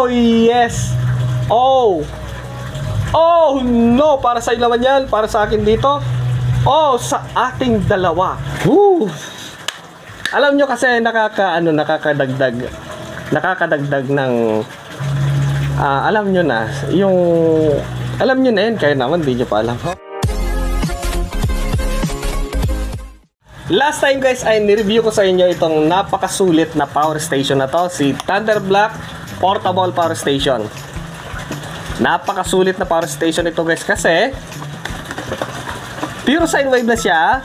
Oh, yes. Oh. Oh, no. Para sa naman yan. Para sa akin dito. Oh, sa ating dalawa. Woo. Alam nyo kasi nakakadagdag ng alam nyo na yun, kaya naman di nyo pa alam. Last time guys ay nireview ko sa inyo itong napakasulit na power station na to, si Thunder Black Portable Power Station. Napakasulit na power station ito guys kasi pure sine wave na siya,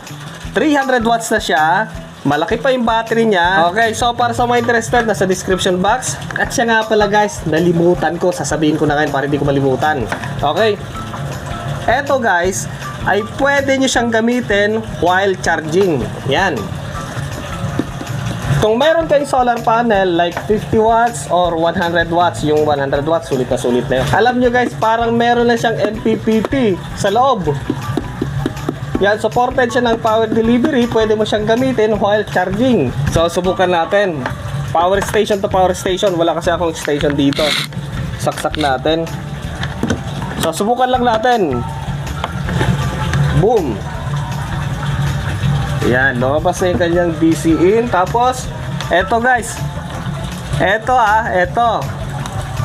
300 watts na siya, malaki pa yung battery niya. Okay, so para sa mga interested, nasa description box. At siya nga pala guys, nalimutan ko, sasabihin ko na ngayon para hindi ko malimutan. Okay, eto guys ay pwede nyo siyang gamitin while charging. Yan. Kung meron kayong solar panel like 50 watts or 100 watts, yung 100 watts sulit na yun. Alam nyo guys, parang meron na siyang MPPT sa loob. Yan, supported siya ng power delivery. Pwede mo siyang gamitin while charging. So, subukan natin. Power station to power station. Wala kasi akong station dito. Saksak natin. So, subukan lang natin. Boom. Yan, lumabas na yung kanyang DC in. Tapos, eto guys. Eto.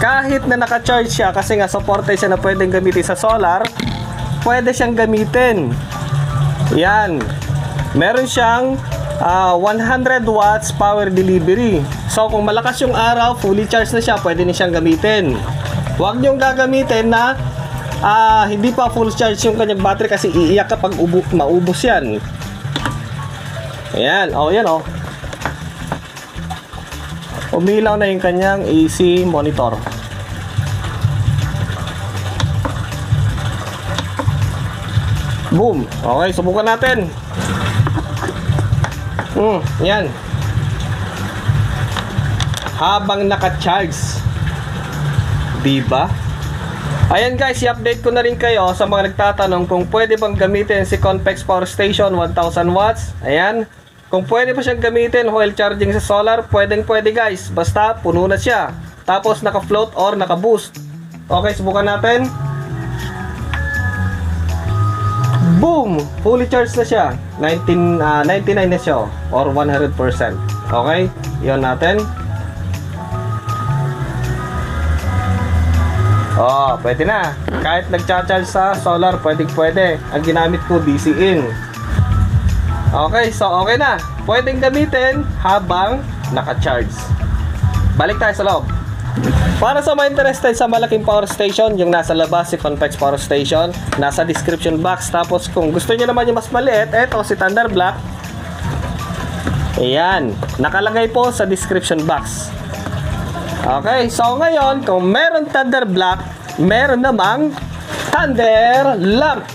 Kahit na naka-charge siya, kasi nga supported siya na pwedeng gamitin sa solar, pwede siyang gamitin. Yan. Meron siyang 100 watts power delivery. So kung malakas yung araw, fully charged na siya, pwede na siyang gamitin. Huwag niyong gagamitin na hindi pa full charge yung kanyang battery kasi iiyak kapag maubos yan. Ayan. Oh, yan oh. Umilaw na yung kanyang AC monitor. Boom. Okay, subukan natin. Yan. Habang naka-charge. Diba? Ayan guys, i-update ko na rin kayo sa mga nagtatanong kung pwede bang gamitin si Conpex Power Station 1000 watts. Ayan. Kung pwede pa siyang gamitin while charging sa solar, pwede guys. Basta puno na siya. Tapos naka-float or naka-boost. Okay, subukan natin. Boom! Fully charged na siya. 99 na siya or 100%. Okay? Iyon natin. Oh, pwede na. Kahit nagcha-charge sa solar, pwede. Ang ginamit ko DC in. Okay, so okay na. Pwedeng gamitin habang naka-charge. Balik tayo sa loob. Para sa mga interested sa malaking power station, yung nasa labas si Conpex Power Station, nasa description box. Tapos kung gusto niyo naman yung mas maliit, eto si Thunder Black. Ayan, nakalagay po sa description box. Okay, so ngayon, kung meron Thunder Black, meron namang Thunder Lamp.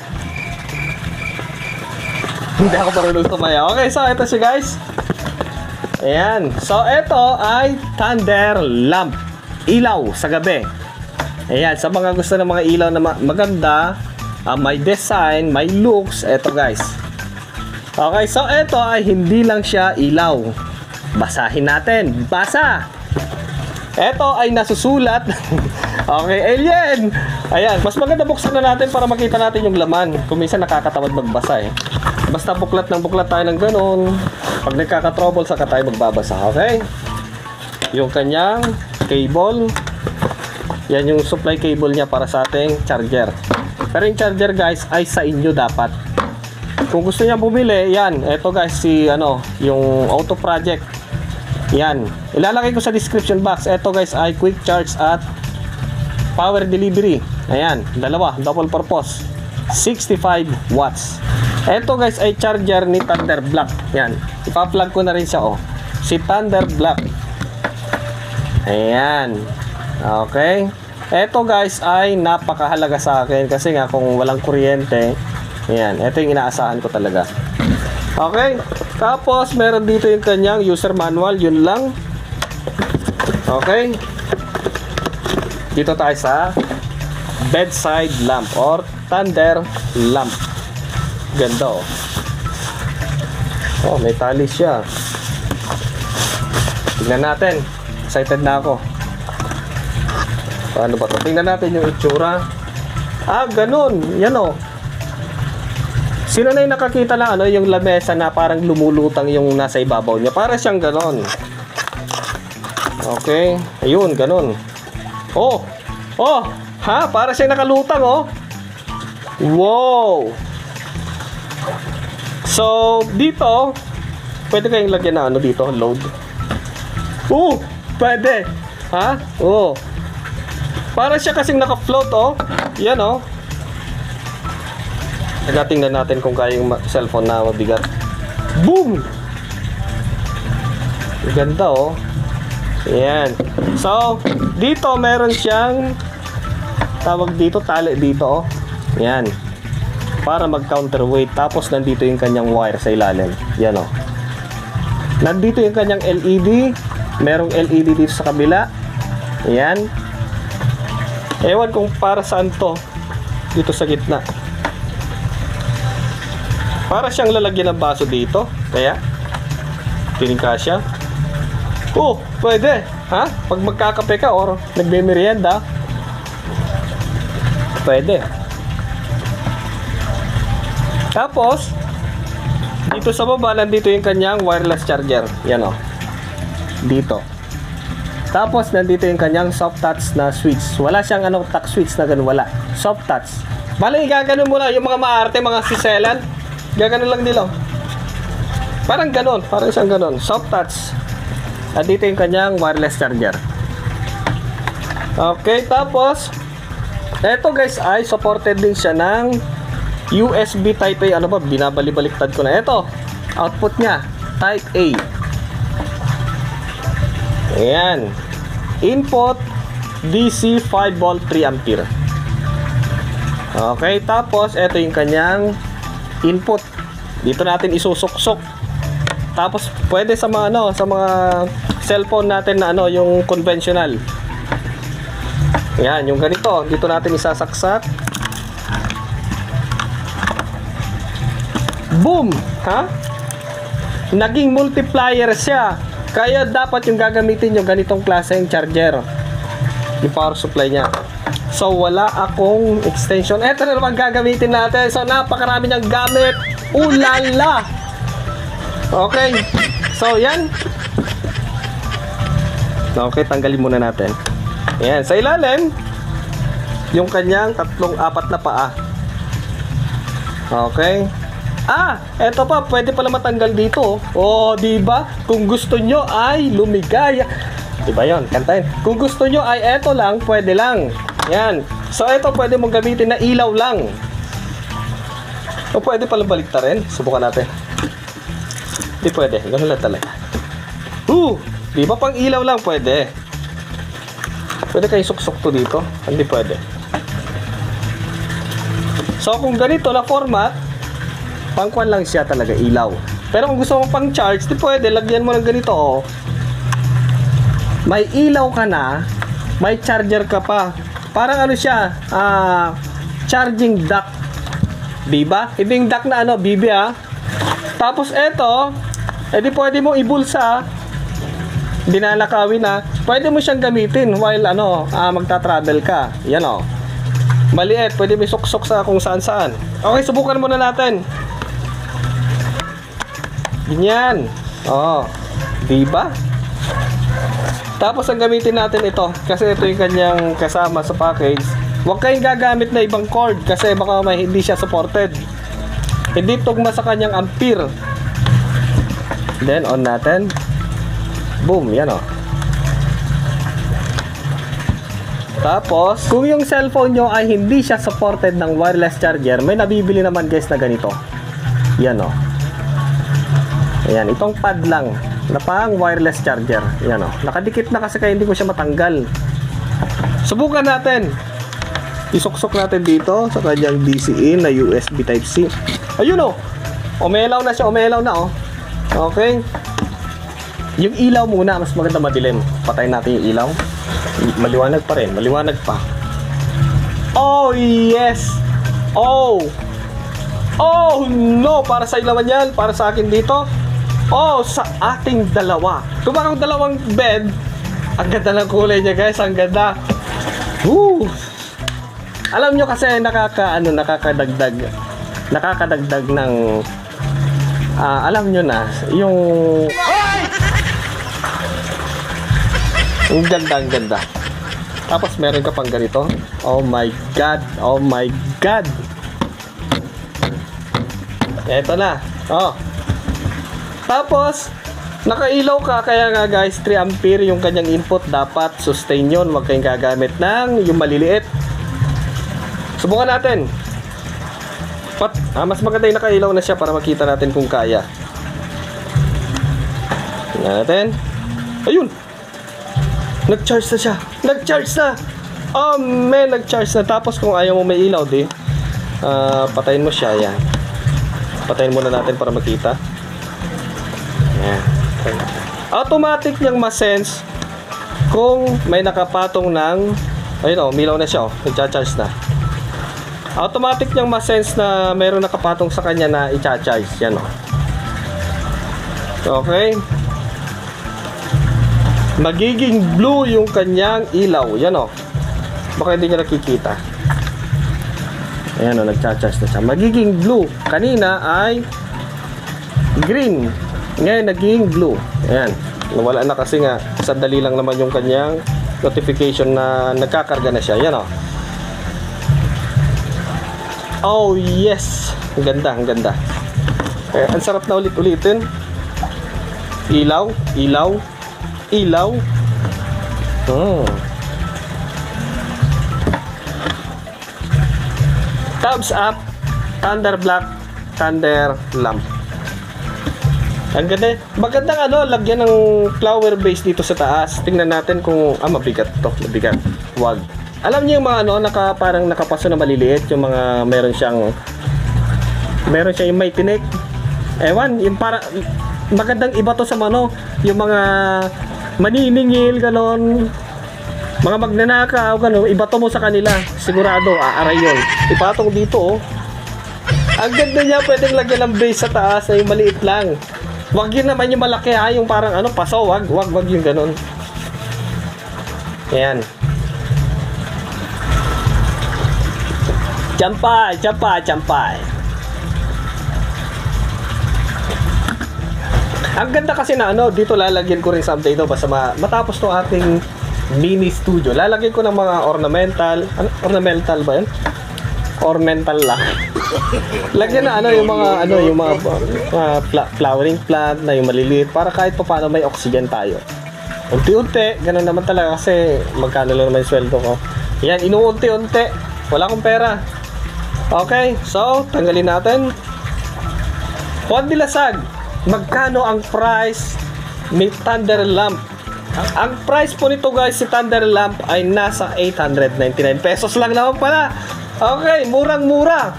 Hindi ako marunong tumaya. Okay, so ito siya guys. Ayan, so ito ay Thunder Lamp. Ilaw sa gabi. Ayan, sa mga gusto ng mga ilaw na maganda, may design, may looks, eto guys. Okay, so eto ay hindi lang siya ilaw. Basahin natin. Basa! Eto ay nasusulat. Okay, alien! Ayan, mas maganda buksan na natin para makita natin yung laman. Kung minsan nakakatamad magbasa eh. Basta buklat ng buklat tayo ng ganun. Pag nagkaka-trouble, saka tayo magbabasa. Okay? Yung kanyang cable. Yan yung supply cable niya para sa ating charger. Pero yung charger guys ay sa inyo dapat. Kung gusto niya bumili, yan. Ito guys yung Auto Project. Yan. Ilalagay ko sa description box. Ito guys ay quick charge at power delivery. Ayan, dalawa, double purpose. 65 watts. Ito guys ay charger ni Thunder Black. Yan. Ipa-plug ko na rin siya Si Thunder Black. Ayan. Okay. Ito guys ay napakahalaga sa akin kasi nga kung walang kuryente, ayan, ito yung inaasahan ko talaga. Okay. Tapos meron dito yung kanyang user manual, yun lang. Okay. Dito tayo sa bedside lamp or Thunder Lamp. Ganda oh, may tali siya. Tignan natin. Excited na ako. Paano ba ito? Tingnan natin yung itsura. Ah, ganun. Yan o. Sino na yung nakakita na ano, yung lamesa na parang lumulutang yung nasa ibabaw niya? Para siyang ganun. Okay. Ayun, ganun. Oh! Oh! Ha? Para siyang nakalutang, oh. Wow! So, dito, pwede kayong lagyan na ano dito, load. Pwede. Ha? Para siya kasing naka-float, oh. Yan, oh. Tingnan natin kung kaya yung cellphone na mabigat. Boom! Ganda, oh. Ayan. So, dito meron siyang tawag dito, tali dito, oh. Ayan. Para mag-counterweight. Tapos, nandito yung kanyang wire sa ilalim. Yan, oh. Nandito yung kanyang LED. Merong LED dito sa kabila. Ayan. Ewan kung para saan to. Dito sa gitna. Para siyang lalagyan ng baso dito. Kaya, piling kasya. Pwede. Ha? Pag magkakape ka or nagme-merienda, pwede. Tapos, dito sa baba, nandito yung kanyang wireless charger. Yan o. Dito. Tapos, nandito yung kanyang soft touch na switch. Wala siyang touch switch na ganun. Wala. Soft touch. Bale, gaganon mo lang. Yung mga maarte, mga siselan, gaganon lang nila. Parang ganun. Parang siyang ganun. Soft touch. At dito yung kanyang wireless charger. Okay, tapos, eto guys ay supported din siya ng USB Type A. Ano ba? Binabali-baliktad ko na. Ito, output niya, Type A. Ayan. Input, DC 5 volt 3 ampere. Okay, tapos, ito yung kanyang input. Dito natin isusuksok. Tapos, pwede sa mga, sa mga cellphone natin na yung conventional. Ayan, yung ganito. Dito natin isasaksak. Boom! Ha? Naging multiplier siya. Kaya dapat yung gagamitin yung ganitong klaseng charger. Yung power supply niya. So, wala akong extension. Ito na naman gagamitin natin. So, napakarami niyang gamit. Ulala! Okay. So, yan. Okay, tanggalin muna natin. Ayan. Sa ilalim, yung kanyang 4 na paa. Okay. Eto pa, pwede pala matanggal dito. Diba? Kung gusto nyo ay lumigaya. Diba yun? Kantahin. Kung gusto nyo ay eto lang, pwede lang. Yan. So, eto pwede mong gamitin na ilaw lang. O pwede pala balikta rin. Subukan natin. Hindi pwede. Ganun lang talaga. Diba pang ilaw lang pwede? Pwede kayo suksok to dito. Hindi pwede. So, kung ganito na format, pangkuan lang siya talaga, ilaw. Pero kung gusto mo pang charge, di pwede, lagyan mo ng ganito, oh. May ilaw ka na, may charger ka pa. Parang siya, charging dock. Diba? Ito yung dock na BB, Tapos eto, edi pwede mo ibulsa, dinalakawin na, pwede mo siyang gamitin while magta-travel ka. Yan, oh. Maliit, pwede mo suksok sa kung saan-saan. Okay, subukan muna natin. Ganyan. Diba? Tapos ang gamitin natin ito kasi ito yung kanyang kasama sa package. Huwag kayong gagamit na ibang cord kasi baka hindi siya supported. Hindi tugma sa kanyang ampere. Then on natin. Boom, yan o. Tapos kung yung cellphone nyo ay hindi siya supported ng wireless charger, may nabibili naman guys na ganito. Yan o. Ayan, itong pad lang na pang wireless charger. Ayan o. Nakadikit na kasi kaya hindi ko siya matanggal. Subukan natin. Isuksok natin dito sa kanyang DC-in na USB Type-C. Ayun o. Umelaw na siya. Umelaw na o. Okay. Yung ilaw muna. Mas maganda madilim. Patayin natin yung ilaw. Maliwanag pa rin. Maliwanag pa. Oh, yes. Oh no. Para sa ilawan yan. Para sa akin dito. Sa ating dalawa. Kung bakang dalawang bed, ang ganda ng kulay niya guys, ang ganda. Woo! Alam nyo kasi nakakadagdag ng alam nyo na yung ang ganda. Tapos meron ka pang ganito. Oh my god, oh my god. Eto na. Oh. Tapos nakailaw ka, kaya nga guys 3 ampere yung kanyang input, dapat sustain yun, wag kayong gagamit ng yung maliliit. Subukan natin. Mas maganda yung nakailaw na siya para makita natin kung kaya. Tingnan natin. Ayun, nag-charge na siya. Nag-charge na. Oh man, nag-charge na. Tapos kung ayaw mo may ilaw patayin mo siya. Yan. Patayin muna natin para makita. Yan. Automatic niyang ma-sense kung may nakapatong ng ayun o, milaw na siya o. Nag-charge na. Automatic niyang ma-sense na mayroon nakapatong sa kanya na i-charge. Yan o. Okay. Magiging blue yung kanyang ilaw. Yan o. Baka hindi niya nakikita. Ayan o, nag-charge na siya. Magiging blue. Kanina ay green. Ngayon naging blue. Ayan. Nawala na kasi nga sandali lang naman yung kanyang notification na nagkakarga na siya. Yan o. Oh yes. Ang ganda, ang ganda. Ang sarap na ulit-ulitin. Ilaw, ilaw, ilaw. Thumbs up, Thunder Black, Thunder Lamp. Ang ganda. Magandang lagyan ng flower base dito sa taas. Tingnan natin kung mabigat to, mabigat. Wag. Alam niyo yung mga parang nakapaso na maliliit, yung mga meron siyang yung may tinik. Ewan, yung para magandang iba to sa yung mga maniningil ganon. Mga magnanakaw, gano'n, ibato mo sa kanila. Sigurado, aaray yun. Ipatong dito, oh. Ang ganda niya, pwedeng lagyan ng base sa taas na yung maliit lang. Wag yun naman yung malaki, yung parang paso, wag yung gano'n. Ayan. Champay, champay, champay. Ang ganda kasi na dito lalagyan ko rin someday basta matapos to ating mini studio. Lalagyan ko ng mga ornamental. Ornamental ba 'yan? Ornamental lang. Lagyan na yung mga flowering plant na yung maliliit para kahit paano may oxygen tayo. Unti-unti, ganun naman talaga kasi magkano lang naman yung sweldo ko. Yan, inuunti-unti. Wala akong pera. Okay, so tanggalin natin. Juan Dilasag, magkano ang price ni Thunder Lamp? Ang price po nito guys, si Thunder Lamp ay nasa 899 pesos lang naman pala. Okay, murang-mura.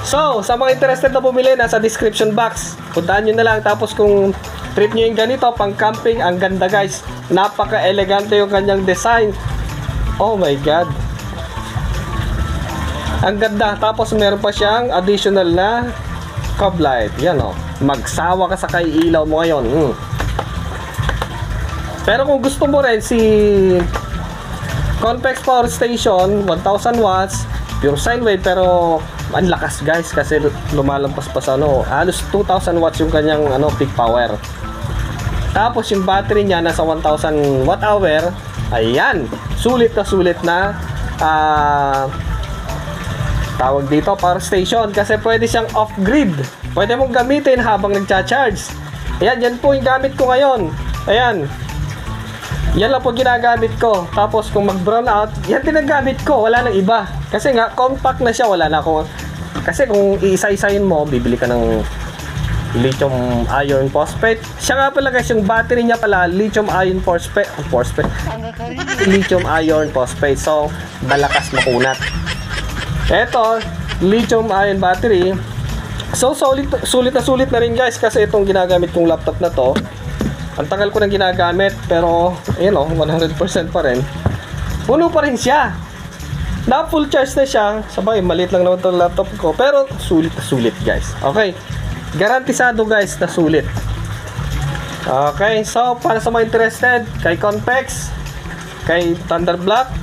So, sa mga interested na bumili, nasa description box. Puntaan nyo na lang. Tapos kung trip nyo yung ganito, pang camping, ang ganda guys. Napaka-elegante yung kanyang design. Oh my god. Ang ganda. Tapos meron pa siyang additional na cob light. Yan o. Magsawa ka sa kaiilaw mo ngayon. Pero kung gusto mo rin si Convex Power Station 1000 watts pure sine wave, pero ang lakas guys kasi lumalampas pa sa halos 2000 watts yung kanyang peak power. Tapos yung battery niya nasa 1000 watt hour. Ayan, sulit na tawag dito power station kasi pwede siyang off grid. Pwede mong gamitin habang nagcha-charge. Ayan, yan po yung gamit ko ngayon. Ayan. Yan lang po ginagamit ko. Tapos kung mag-brown out, yan tinagamit ko. Wala nang iba. Kasi nga, compact na siya. Wala na akong... Kasi kung iisa-isayin mo, bibili ka ng lithium iron phosphate. Siya nga pala guys, yung battery niya pala, lithium iron phosphate. Lithium iron phosphate. So, malakas makunat. Eto, lithium iron battery. So, sulit na rin guys. Kasi itong ginagamit kong laptop na to, ang tagal ko nang ginagamit, pero ayun 100% pa rin. Puno pa rin siya. Na full charge na siya. Sabay, maliit lang naman itong laptop ko, pero sulit guys. Okay. Garantisado guys na sulit. Okay, so para sa mga interested kay Convex, kay Thunder Black,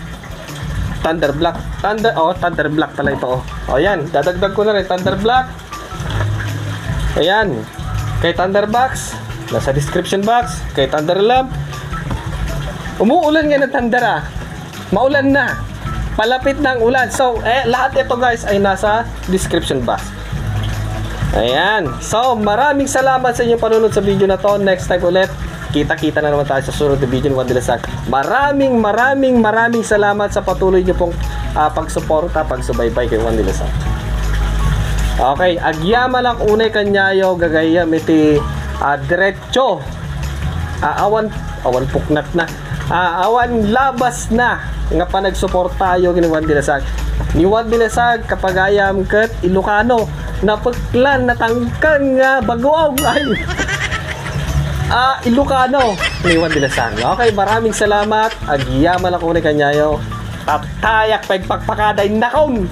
Thunder Black. Thunder Black pala ito. O yan, dadagdag ko na rin Thunder Black. Ayan. Kay Thunderbox, nasa description box. Kay Thunder Lamp. Umuulan nga ng thunder ah. Maulan na. Palapit na ang ulan. So, lahat ito guys ay nasa description box. Ayan. So, maraming salamat sa inyong panunod sa video na to. Next time ulit, kita-kita na naman tayo sa sunod na video ng Juan de la Salle. Maraming salamat sa patuloy nyo pong pagsuporta, pagsubaybay kay Juan de la Salle. Okay, agyaman lang unay kanyayo, gagayam iti diretso. Awan puknat na. Awan labas na nga pa nagsuporta tayo ni Juan de la Salle. Ni Juan de la Salle kapag ayam ket Ilocano napaglan natangkan nga bagoong ay Ilocano ni Juan de la Salle. Okay, maraming salamat. Agyaman lang unay kanyayo. Tatayak pagpakpakaday nakon.